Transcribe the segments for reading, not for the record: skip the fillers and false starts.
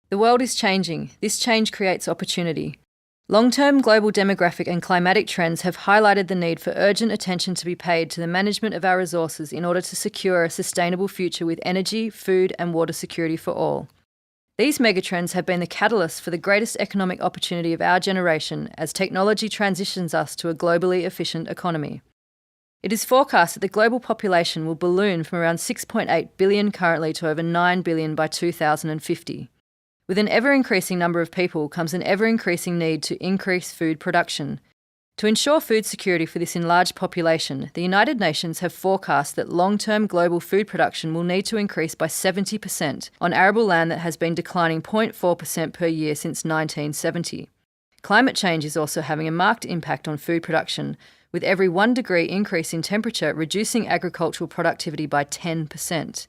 The world is changing. This change creates opportunity. Long-term global demographic and climatic trends have highlighted the need for urgent attention to be paid to the management of our resources in order to secure a sustainable future with energy, food, and water security for all. These megatrends have been the catalyst for the greatest economic opportunity of our generation as technology transitions us to a globally efficient economy. It is forecast that the global population will balloon from around 6.8 billion currently to over 9 billion by 2050. With an ever-increasing number of people comes an ever-increasing need to increase food production. To ensure food security for this enlarged population, the United Nations have forecast that long-term global food production will need to increase by 70% on arable land that has been declining 0.4% per year since 1970. Climate change is also having a marked impact on food production, with every 1 degree increase in temperature reducing agricultural productivity by 10%.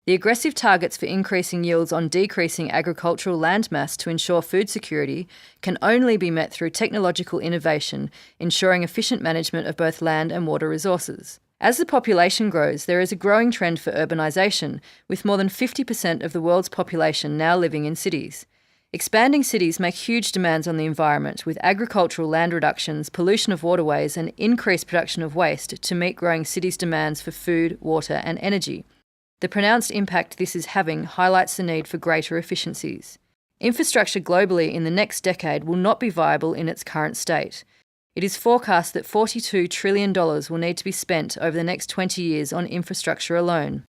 The aggressive targets for increasing yields on decreasing agricultural landmass to ensure food security can only be met through technological innovation, ensuring efficient management of both land and water resources. As the population grows, there is a growing trend for urbanisation, with more than 50% of the world's population now living in cities. Expanding cities make huge demands on the environment, with agricultural land reductions, pollution of waterways, and increased production of waste to meet growing cities' demands for food, water, and energy. The pronounced impact this is having highlights the need for greater efficiencies. Infrastructure globally in the next decade will not be viable in its current state. It is forecast that $42 trillion will need to be spent over the next 20 years on infrastructure alone.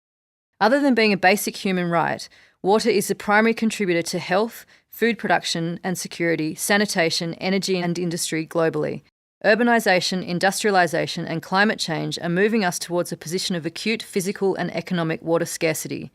Other than being a basic human right, water is the primary contributor to health, food production and security, sanitation, energy and industry globally. Urbanisation, industrialisation and climate change are moving us towards a position of acute physical and economic water scarcity.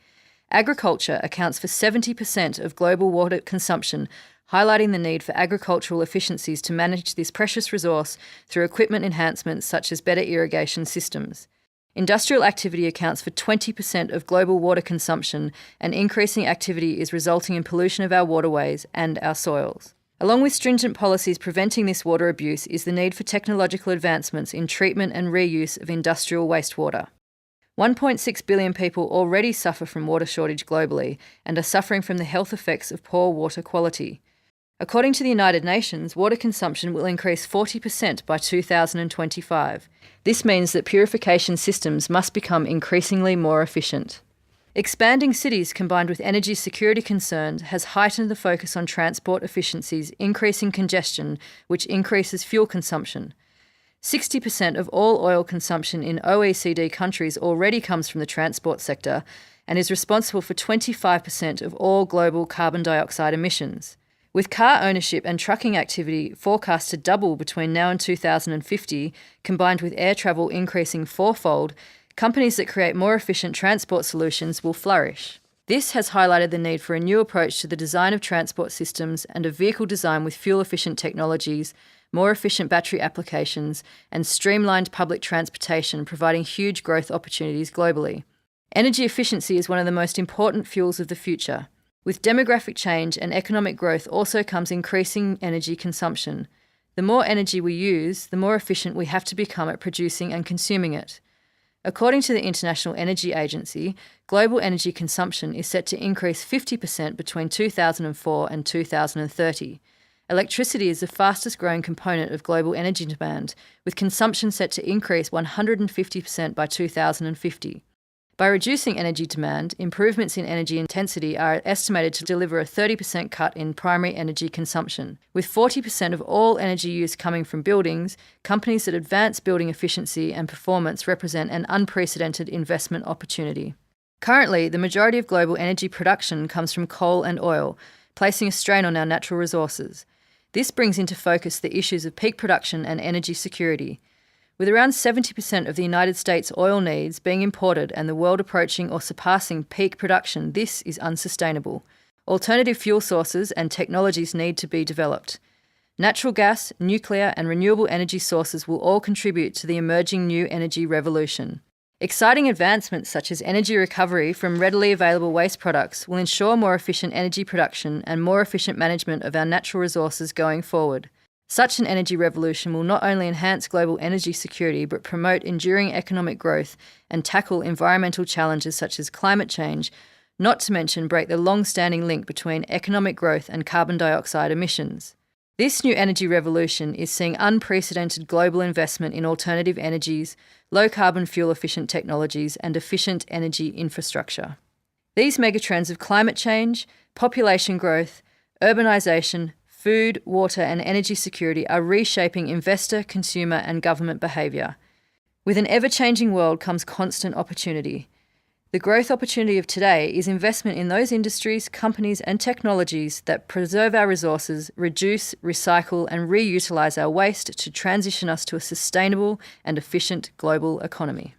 Agriculture accounts for 70% of global water consumption, highlighting the need for agricultural efficiencies to manage this precious resource through equipment enhancements such as better irrigation systems. Industrial activity accounts for 20% of global water consumption, and increasing activity is resulting in pollution of our waterways and our soils. Along with stringent policies preventing this water abuse is the need for technological advancements in treatment and reuse of industrial wastewater. 1.6 billion people already suffer from water shortage globally and are suffering from the health effects of poor water quality. According to the United Nations, water consumption will increase 40% by 2025. This means that purification systems must become increasingly more efficient. Expanding cities combined with energy security concerns has heightened the focus on transport efficiencies, increasing congestion, which increases fuel consumption. 60% of all oil consumption in OECD countries already comes from the transport sector and is responsible for 25% of all global carbon dioxide emissions. With car ownership and trucking activity forecast to double between now and 2050, combined with air travel increasing fourfold, companies that create more efficient transport solutions will flourish. This has highlighted the need for a new approach to the design of transport systems and of vehicle design with fuel-efficient technologies, more efficient battery applications, and streamlined public transportation, providing huge growth opportunities globally. Energy efficiency is one of the most important fuels of the future. With demographic change and economic growth also comes increasing energy consumption. The more energy we use, the more efficient we have to become at producing and consuming it. According to the International Energy Agency, global energy consumption is set to increase 50% between 2004 and 2030. Electricity is the fastest growing component of global energy demand, with consumption set to increase 150% by 2050. By reducing energy demand, improvements in energy intensity are estimated to deliver a 30% cut in primary energy consumption. With 40% of all energy use coming from buildings, companies that advance building efficiency and performance represent an unprecedented investment opportunity. Currently, the majority of global energy production comes from coal and oil, placing a strain on our natural resources. This brings into focus the issues of peak production and energy security. With around 70% of the United States oil needs being imported and the world approaching or surpassing peak production, this is unsustainable. Alternative fuel sources and technologies need to be developed. Natural gas, nuclear and renewable energy sources will all contribute to the emerging new energy revolution. Exciting advancements such as energy recovery from readily available waste products will ensure more efficient energy production and more efficient management of our natural resources going forward. Such an energy revolution will not only enhance global energy security but promote enduring economic growth and tackle environmental challenges such as climate change, not to mention break the long-standing link between economic growth and carbon dioxide emissions. This new energy revolution is seeing unprecedented global investment in alternative energies, low-carbon fuel-efficient technologies, and efficient energy infrastructure. These megatrends of climate change, population growth, urbanisation, food, water, and energy security are reshaping investor, consumer, and government behaviour. With an ever-changing world comes constant opportunity. The growth opportunity of today is investment in those industries, companies, and technologies that preserve our resources, reduce, recycle, and reutilise our waste to transition us to a sustainable and efficient global economy.